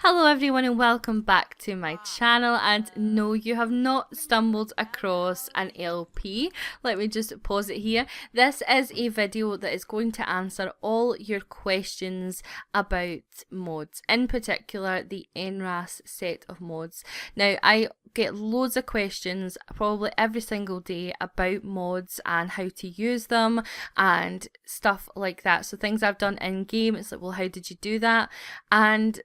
Hello everyone and welcome back to my channel, and no, you have not stumbled across an LP. Let me just pause it here. This is a video that is going to answer all your questions about mods, in particular the NRASS set of mods. Now I get loads of questions probably every single day about mods and how to use them and stuff like that. So things I've done in game, it's like, well, how did you do that? And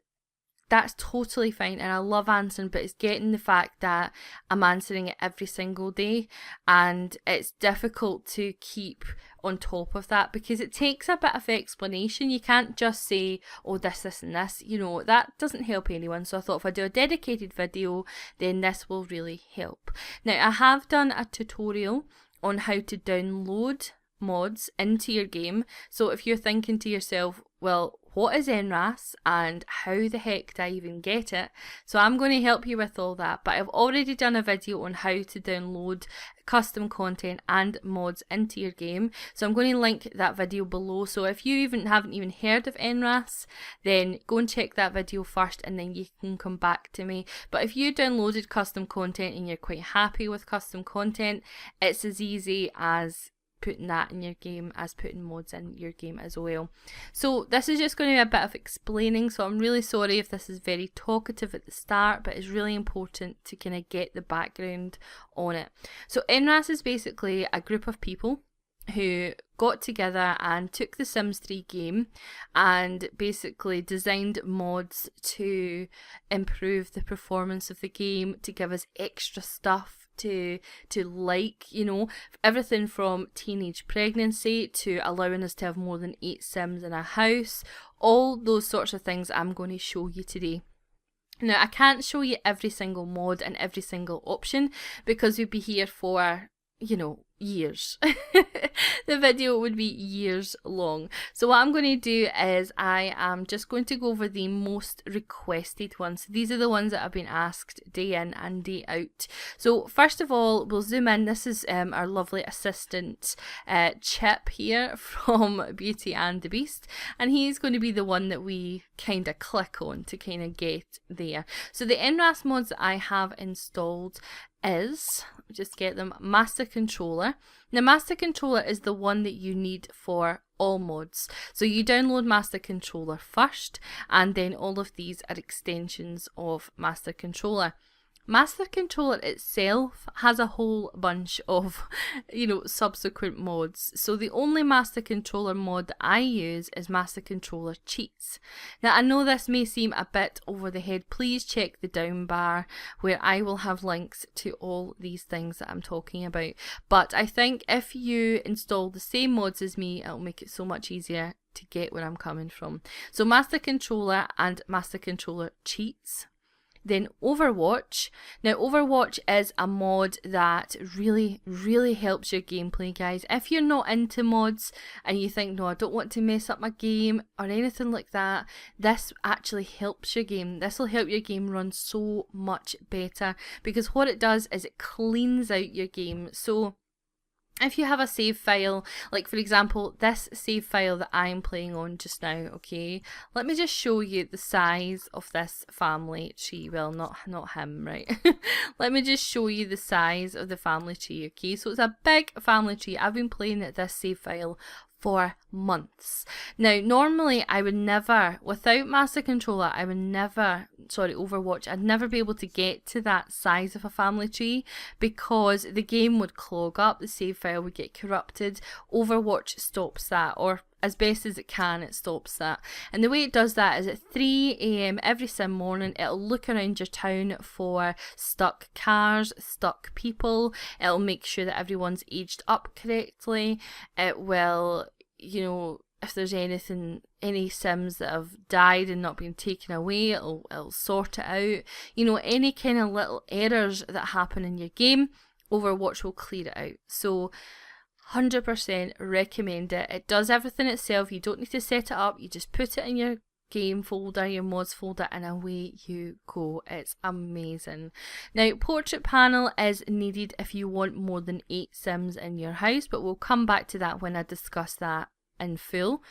that's totally fine and I love answering, but it's getting the fact that I'm answering it every single day and it's difficult to keep on top of that because it takes a bit of explanation. You can't just say, oh, this and this, you know, that doesn't help anyone. So I thought if I do a dedicated video, then this will really help. Now I have done a tutorial on how to download mods into your game. So if you're thinking to yourself, well, what is NRASS and how the heck do I even get it? So I'm going to help you with all that, but I've already done a video on how to download custom content and mods into your game. So I'm going to link that video below. So if you haven't even heard of NRASS, then go and check that video first and then you can come back to me. But if you downloaded custom content and you're quite happy with custom content, it's as easy as putting that in your game as putting mods in your game as well. So this is just going to be a bit of explaining, so I'm really sorry if this is very talkative at the start, but it's really important to kind of get the background on it. So NRASS is basically a group of people who got together and took the Sims 3 game and basically designed mods to improve the performance of the game, to give us extra stuff to like, you know, everything from teenage pregnancy to allowing us to have more than 8 Sims in a house. All those sorts of things I'm going to show you today. Now I can't show you every single mod and every single option because we'd be here for, you know, years. The video would be years long. So what I'm going to do is I am just going to go over the most requested ones. These are the ones that have been asked day in and day out. So first of all, we'll zoom in. This is our lovely assistant Chip here from Beauty and the Beast, and he's going to be the one that we kind of click on to kind of get there. So the NRASS mods that I have installed is, just get them, Master Controller. Now Master Controller is the one that you need for all mods. So you download Master Controller first and then all of these are extensions of Master Controller. Master Controller itself has a whole bunch of, you know, subsequent mods. So the only Master Controller mod that I use is Master Controller Cheats. Now I know this may seem a bit over the head. Please check the down bar where I will have links to all these things that I'm talking about. But I think if you install the same mods as me, it'll make it so much easier to get where I'm coming from. So Master Controller and Master Controller Cheats. Then Overwatch. Now Overwatch is a mod that really helps your gameplay, guys. If you're not into mods and you think, no, I don't want to mess up my game or anything like that, this actually helps your game. This will help your game run so much better because what it does is it cleans out your game. So if you have a save file, like for example, this save file that I'm playing on just now, okay, let me just show you the size of this family tree. Well, not him, right? Let me just show you the size of the family tree, okay? So it's a big family tree. I've been playing at this save file for months. Now, normally I would never, without Master Controller, Overwatch, I'd never be able to get to that size of a family tree because the game would clog up, the save file would get corrupted. Overwatch stops that, or as best as it can, it stops that. And the way it does that is at 3 AM every sim morning, it'll look around your town for stuck cars, stuck people. It'll make sure that everyone's aged up correctly. It will, you know, if there's any sims that have died and not been taken away, it'll sort it out. You know, any kind of little errors that happen in your game, Overwatch will clear it out. So 100% recommend it. It does everything itself. You don't need to set it up. You just put it in your game folder, your mods folder, and away you go. It's amazing. Now, portrait panel is needed if you want more than 8 sims in your house, but we'll come back to that when I discuss that in full.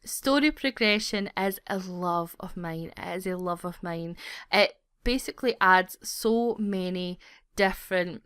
story progression is a love of mine. It is a love of mine. It basically adds so many different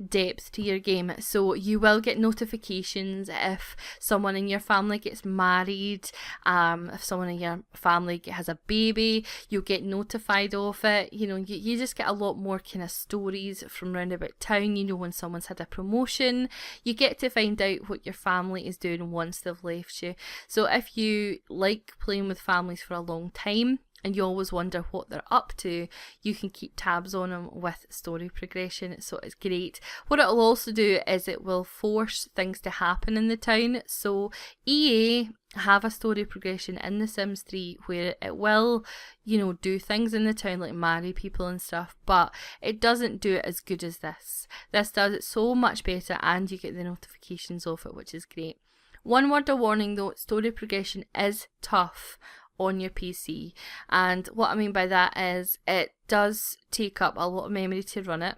depth to your game. So you will get notifications if someone in your family gets married, if someone in your family has a baby, you'll get notified of it. You know, you just get a lot more kind of stories from round about town. You know, when someone's had a promotion, you get to find out what your family is doing once they've left you. So if you like playing with families for a long time and you always wonder what they're up to, you can keep tabs on them with story progression, so it's great. What it'll also do is it will force things to happen in the town. So EA have a story progression in The Sims 3 where it will, you know, do things in the town like marry people and stuff, but it doesn't do it as good as this. This does it so much better, and you get the notifications of it, which is great. One word of warning though, story progression is tough on your PC, and what I mean by that is it does take up a lot of memory to run it,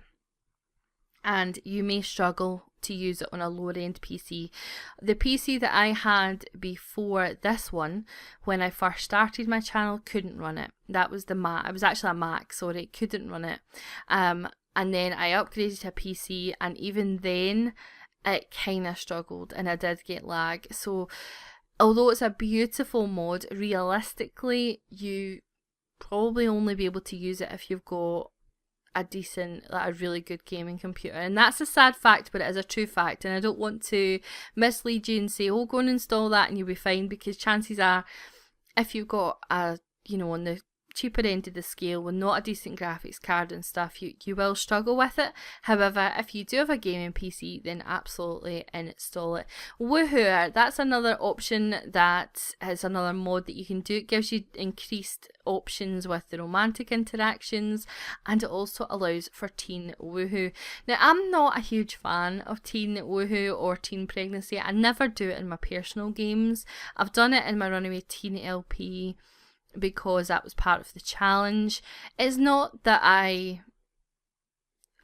and you may struggle to use it on a lower end PC. The PC that I had before this one, when I first started my channel, couldn't run it. That was the Mac. It was actually a Mac, sorry, it couldn't run it. And then I upgraded to a PC, and even then it kind of struggled and I did get lag. So although it's a beautiful mod, realistically, you probably only be able to use it if you've got a decent, like a really good gaming computer. And that's a sad fact, but it is a true fact. And I don't want to mislead you and say, oh, go and install that and you'll be fine, because chances are, if you've got a, you know, on the cheaper end of the scale with not a decent graphics card and stuff, you will struggle with it. However, if you do have a gaming PC, then absolutely install it. Woohoo, that's another option, that is another mod that you can do. It gives you increased options with the romantic interactions, and it also allows for teen woohoo. Now, I'm not a huge fan of teen woohoo or teen pregnancy. I never do it in my personal games. I've done it in my Runaway Teen LP because that was part of the challenge. It's not that I'm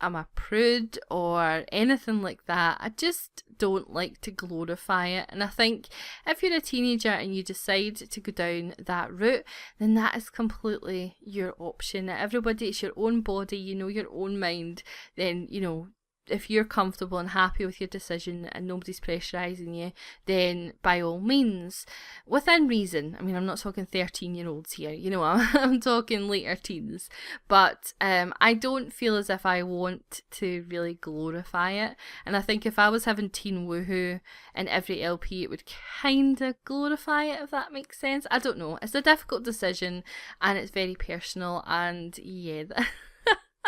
a prude or anything like that. I just don't like to glorify it. And I think if you're a teenager and you decide to go down that route, then that is completely your option. Everybody, it's your own body, you know, your own mind. Then, you know, if you're comfortable and happy with your decision and nobody's pressurising you, then by all means, within reason. I mean, I'm not talking 13-year-olds here, you know, I'm talking later teens. But I don't feel as if I want to really glorify it. And I think if I was having teen woohoo in every LP, it would kind of glorify it, if that makes sense. I don't know. It's a difficult decision and it's very personal, and yeah,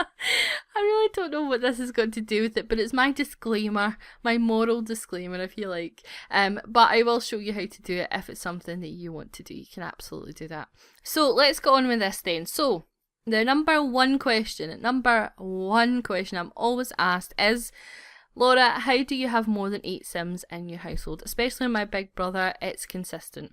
I really don't know what this has got to do with it, but it's my disclaimer, my moral disclaimer, if you like. But I will show you how to do it if it's something that you want to do. You can absolutely do that. So let's go on with this then. So the number one question I'm always asked is, Laura, how do you have more than 8 Sims in your household? Especially my big brother, it's consistent.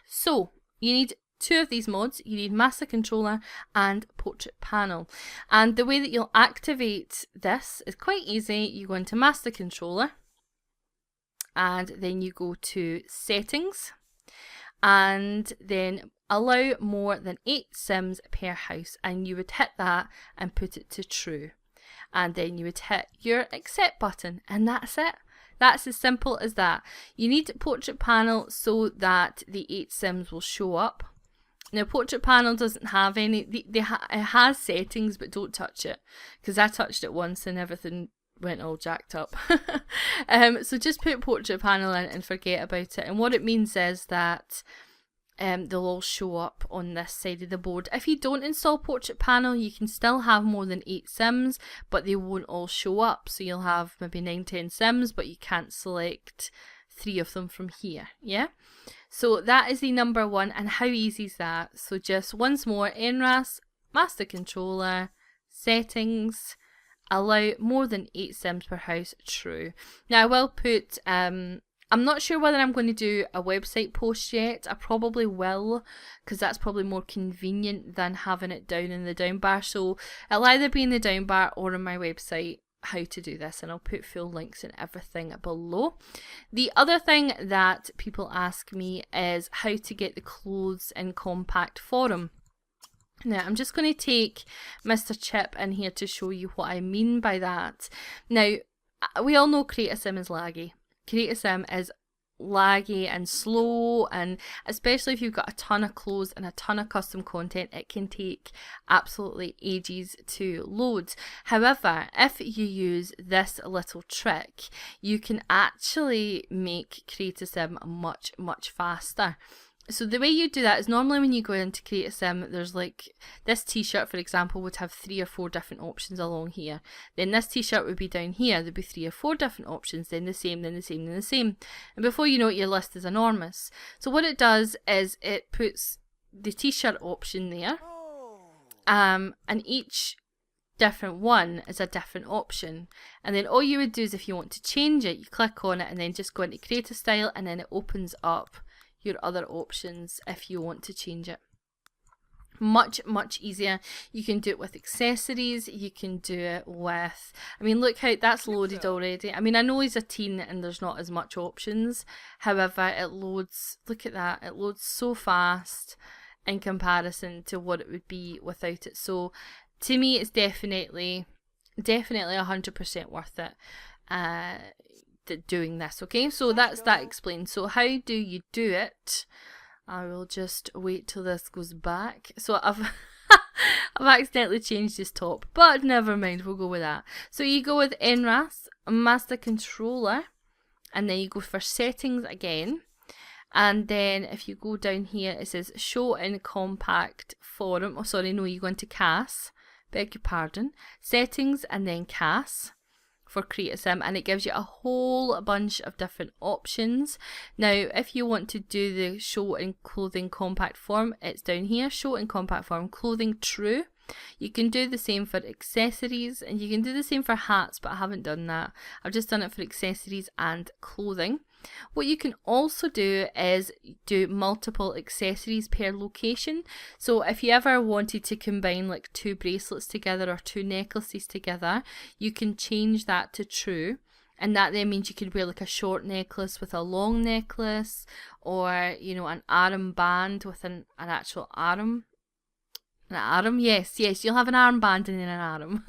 So you need 2 of these mods. You need Master Controller and Portrait Panel. And the way that you'll activate this is quite easy. You go into Master Controller and then you go to Settings and then allow more than 8 Sims per house, and you would hit that and put it to true. And then you would hit your accept button, and that's it. That's as simple as that. You need Portrait Panel so that the 8 Sims will show up. Now, Portrait Panel doesn't have any, it has settings, but don't touch it, because I touched it once and everything went all jacked up. So just put Portrait Panel in and forget about it. And what it means is that they'll all show up on this side of the board. If you don't install Portrait Panel, you can still have more than 8 Sims, but they won't all show up. So you'll have maybe 9-10 Sims, but you can't select 3 of them from here, yeah? So that is the number one, and how easy is that? So just once more, NRASS, Master Controller, Settings, allow more than 8 Sims per house, true. Now I will put, I'm not sure whether I'm going to do a website post yet. I probably will, because that's probably more convenient than having it down in the down bar. So it'll either be in the down bar or on my website. how to do this, and I'll put full links and everything below. The other thing that people ask me is how to get the clothes in compact form. Now, I'm just going to take Mr. Chip in here to show you what I mean by that. Now, we all know CreateASim is laggy. CreateASim is laggy and slow, and especially if you've got a ton of clothes and a ton of custom content, it can take absolutely ages to load. However, if you use this little trick, you can actually make CreateASim much faster. So the way you do that is normally when you go into CreateASim, there's like this t-shirt, for example, would have 3 or 4 different options along here. Then this t-shirt would be down here. There'd be 3 or 4 different options, then the same, then the same, then the same. And before you know it, your list is enormous. So what it does is it puts the t-shirt option there, and each different one is a different option. And then all you would do is, if you want to change it, you click on it and then just go into Create a Style, and then it opens up your other options if you want to change it. Much easier. You can do it with accessories, you can do it with, I mean, look how that's loaded already. I mean, I know he's a teen and there's not as much options, however it loads, look at that, it loads so fast in comparison to what it would be without it. So to me, it's definitely 100% worth it doing this. Okay, so that's that explained. So how do you do it? I will just wait till this goes back. So I've accidentally changed this top, but never mind, we'll go with that. So you go with NRASS, Master Controller, and then you go for Settings again. And then if you go down here, it says Show in Compact Form. Oh, sorry, no, you go into CAS. Beg your pardon. Settings and then CAS for CreateASim, and it gives you a whole bunch of different options. Now, if you want to do the Show in Clothing Compact Form, it's down here, Show in Compact Form, Clothing True. You can do the same for accessories, and you can do the same for hats, but I haven't done that. I've just done it for accessories and clothing. What you can also do is do multiple accessories per location. So if you ever wanted to combine like 2 bracelets together or 2 necklaces together, you can change that to true. And that then means you could wear like a short necklace with a long necklace, or, you know, an armband with an actual arm. An arm, yes, you'll have an armband and then an arm.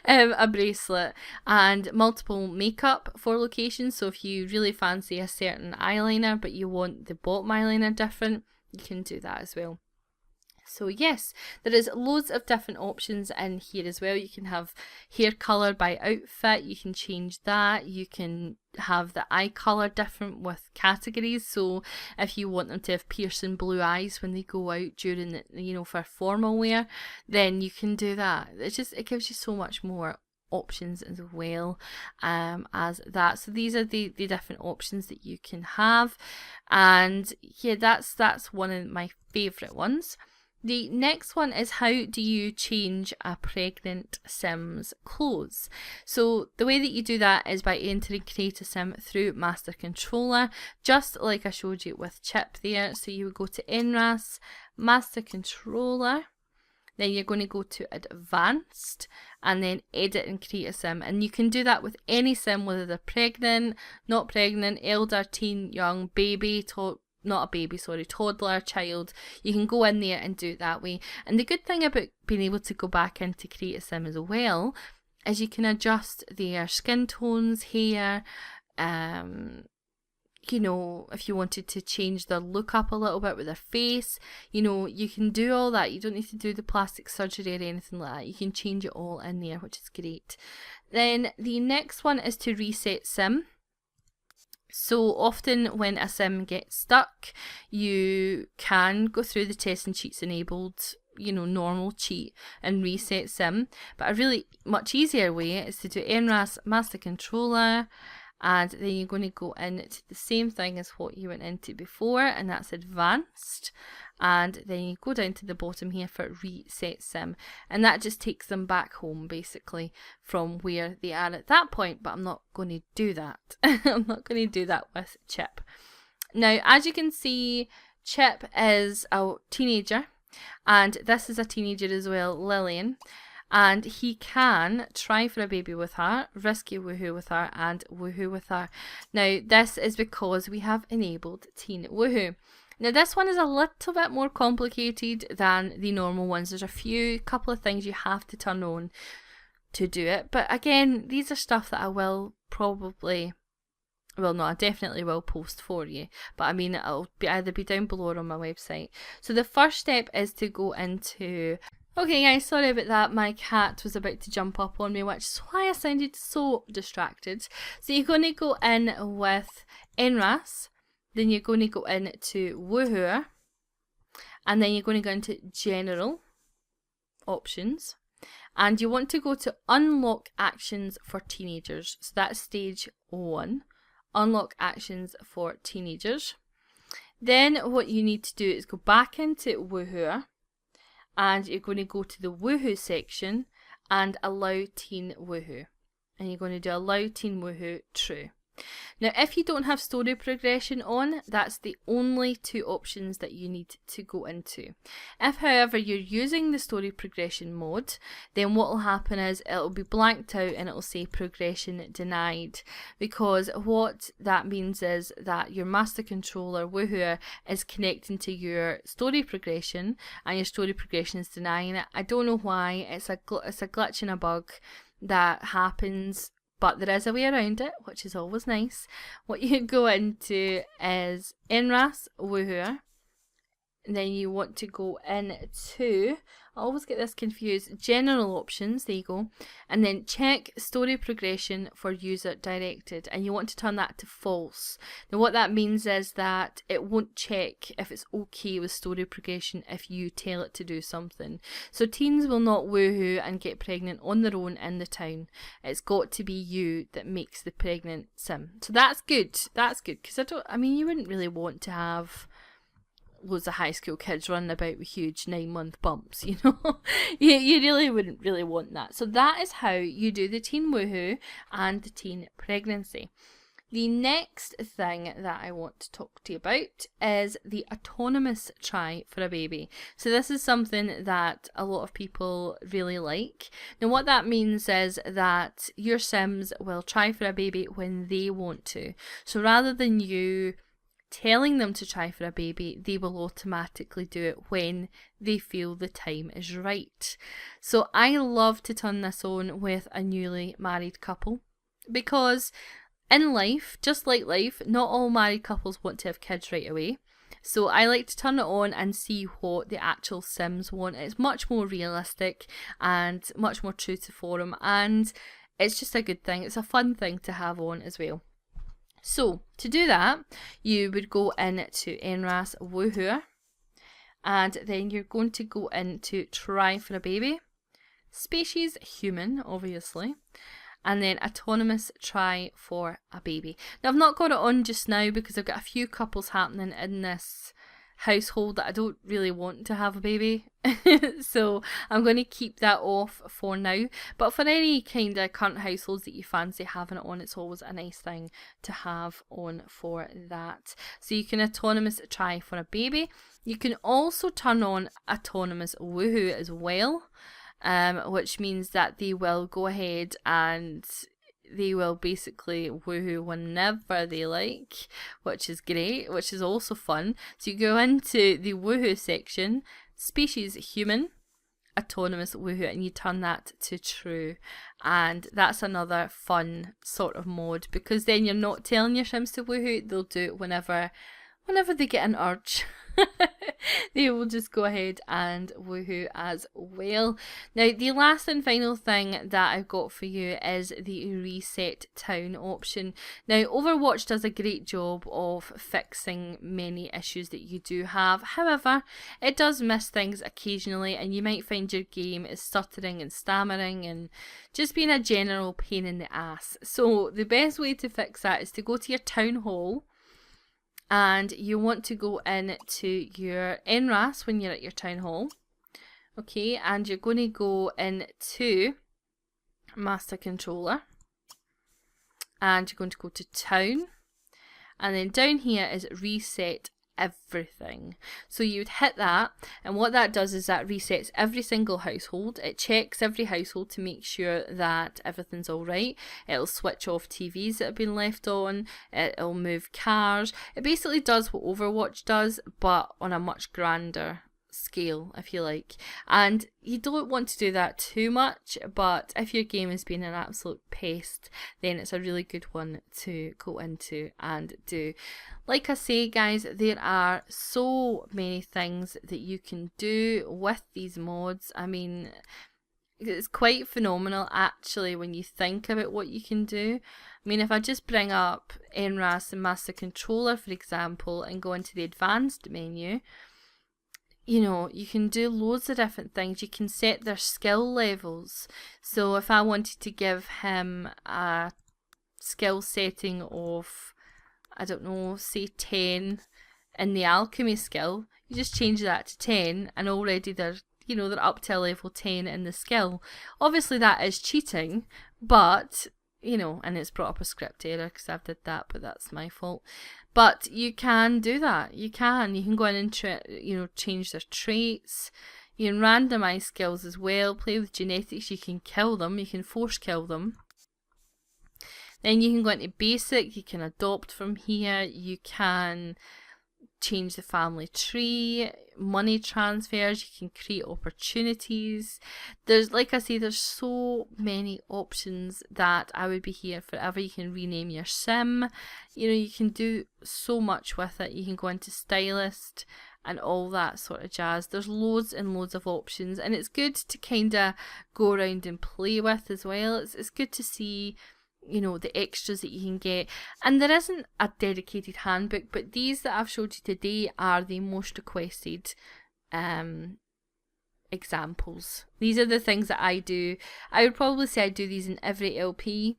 A bracelet, and multiple makeup for locations. So if you really fancy a certain eyeliner but you want the bottom eyeliner different, you can do that as well. So yes, there is loads of different options in here as well. You can have hair colour by outfit, you can change that, you can have the eye colour different with categories. So if you want them to have piercing blue eyes when they go out during the, you know, for formal wear, then you can do that. It gives you so much more options as well as that. So these are the different options that you can have, and yeah, that's one of my favourite ones. The next one is, how do you change a pregnant Sim's clothes? So the way that you do that is by entering CreateASim through Master Controller, just like I showed you with Chip there. So you would go to NRASS, Master Controller, then you're going to go to Advanced, and then Edit and CreateASim. And you can do that with any sim, whether they're pregnant, not pregnant, elder, teen, young, baby, toddler, child. You can go in there and do it that way. And the good thing about being able to go back into CreateASim as well is you can adjust their skin tones, hair, you know, if you wanted to change their look up a little bit with their face, you know, you can do all that. You don't need to do the plastic surgery or anything like that. You can change it all in there, which is great. Then the next one is to reset sim. So often when a sim gets stuck, you can go through the test and cheats enabled, you know, normal cheat and reset sim. But a really much easier way is to do NRAS Master Controller, and then you're going to go into the same thing as what you went into before, and that's Advanced. And then you go down to the bottom here for Reset Sim, and that just takes them back home basically from where they are at that point. But I'm not going to do that. I'm not going to do that with Chip. Now, as you can see, Chip is a teenager, and this is a teenager as well, Lillian. and he can try for a baby with her, risky woohoo with her, and woohoo with her. Now, this is because we have enabled teen woohoo. Now, this one is a little bit more complicated than the normal ones. There's a couple of things you have to turn on to do it. But again, these are stuff that I will probably, well, no, I definitely will post for you. But I mean, it'll either be down below or on my website. So the first step is to go into... Okay guys, sorry about that, my cat was about to jump up on me, which is why I sounded so distracted. So you're going to go in with NRASS, then you're going to go into wohoo, and then you're going to go into general options, and you want to go to unlock actions for teenagers. So that's stage 1, unlock actions for teenagers. Then what you need to do is go back into wohoo, and you're going to go to the woohoo section and allow teen woohoo. And you're going to do allow teen woohoo true. Now, if you don't have story progression on, that's the only 2 options that you need to go into. If, however, you're using the story progression mode, then what will happen is it'll be blanked out and it'll say progression denied, because what that means is that your master controller, Woohoo, is connecting to your story progression and your story progression is denying it. I don't know why. It's a glitch and a bug that happens, but there is a way around it, which is always nice. What you go into is NRASS Woohoo, and then you want to go into, I always get this confused, general options, there you go, and then check story progression for user directed, and you want to turn that to false. Now what that means is that it won't check if it's okay with story progression if you tell it to do something. So teens will not woohoo and get pregnant on their own in the town. It's got to be you that makes the pregnant sim. So that's good, because you wouldn't really want to have loads of high school kids running about with huge 9-month bumps, you know. you really wouldn't really want that. So that is how you do the teen woohoo and the teen pregnancy. The next thing that I want to talk to you about is the autonomous try for a baby. So this is something that a lot of people really like. Now what that means is that your Sims will try for a baby when they want to. So rather than you telling them to try for a baby, they will automatically do it when they feel the time is right. So I love to turn this on with a newly married couple, because in life, just like life, not all married couples want to have kids right away. So I like to turn it on and see what the actual Sims want. It's much more realistic and much more true to form, and it's just a good thing. It's a fun thing to have on as well. So to do that, you would go into NRASS Woohoo, and then you're going to go into try for a baby, species human, obviously, and then autonomous try for a baby. Now I've not got it on just now because I've got a few couples happening in this household that I don't really want to have a baby. So I'm going to keep that off for now. But for any kind of current households that you fancy having it on, it's always a nice thing to have on for that. So you can autonomous try for a baby. You can also turn on autonomous woohoo as well, which means that they will go ahead and they will basically woohoo whenever they like, which is great, which is also fun. So you go into the woohoo section, species human, autonomous woohoo, and you turn that to true. And that's another fun sort of mode, because then you're not telling your Sims to woohoo, they'll do it whenever they get an urge. They will just go ahead and woohoo as well. Now the last and final thing that I've got for you is the reset town option. Now Overwatch does a great job of fixing many issues that you do have. However, it does miss things occasionally, and you might find your game is stuttering and stammering and just being a general pain in the ass. So the best way to fix that is to go to your town hall, and you want to go into your NRAS when you're at your town hall. Okay, and you're going to go into master controller, and you're going to go to town, and then down here is reset everything. So you would hit that, and what that does is that resets every single household. It checks every household to make sure that everything's all right. It'll switch off TVs that have been left on. It'll move cars. It basically does what Overwatch does, but on a much grander scale, if you like. And you don't want to do that too much, but if your game has been an absolute pest, then it's a really good one to go into and do. Like I say, guys, there are so many things that you can do with these mods. I mean, it's quite phenomenal actually when you think about what you can do. I mean, if I just bring up NRASS and Master Controller, for example, and go into the advanced menu, you know, you can do loads of different things. You can set their skill levels. So if I wanted to give him a skill setting of, I don't know, say 10 in the alchemy skill, you just change that to 10 and already they're up to level 10 in the skill. Obviously that is cheating, but, you know, and it's brought up a script error because I've did that, but that's my fault. But you can do that. You can go in and change their traits. You can randomize skills as well, play with genetics. You can kill them. You can force kill them. Then you can go into basic. You can adopt from here. You can change the family tree, money transfers, you can create opportunities. There's, like I say, there's so many options that I would be here forever. You can rename your sim, you know, you can do so much with it. You can go into stylist and all that sort of jazz. There's loads and loads of options, and it's good to kind of go around and play with as well. It's good to see, you know, the extras that you can get. And there isn't a dedicated handbook, but these that I've showed you today are the most requested examples. These are the things that I do. I would probably say I do these in every LP.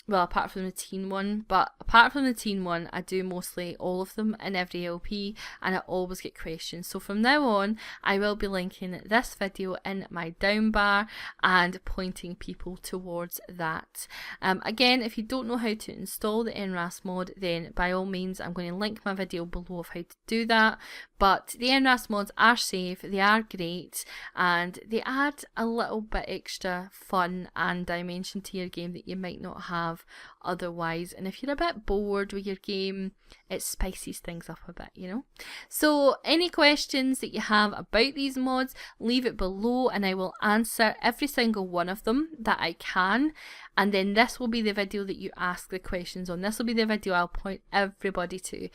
Well, apart from the teen one, but apart from the teen one, I do mostly all of them in every LP, and I always get questions. So from now on, I will be linking this video in my down bar and pointing people towards that. Again, if you don't know how to install the NRASS mod, then by all means, I'm going to link my video below of how to do that. But the NRASS mods are safe, they are great, and they add a little bit extra fun and dimension to your game that you might not have otherwise. And if you're a bit bored with your game, it spices things up a bit, you know. So any questions that you have about these mods, leave it below and I will answer every single one of them that I can. And then this will be the video that you ask the questions on. This will be the video I'll point everybody to.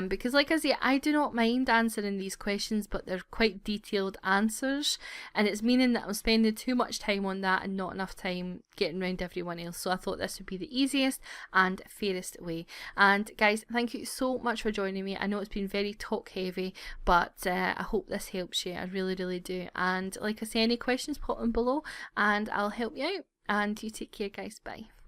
Because like I say, I do not mind answering these questions, but they're quite detailed answers. And it's meaning that I'm spending too much time on that and not enough time getting around everyone else. So I thought this would be the easiest and fairest way. And guys, thank you so much for joining me. I know it's been very talk heavy, but I hope this helps you. I really, really do. And like I say, any questions, pop them below and I'll help you out. And you take care, guys. Bye.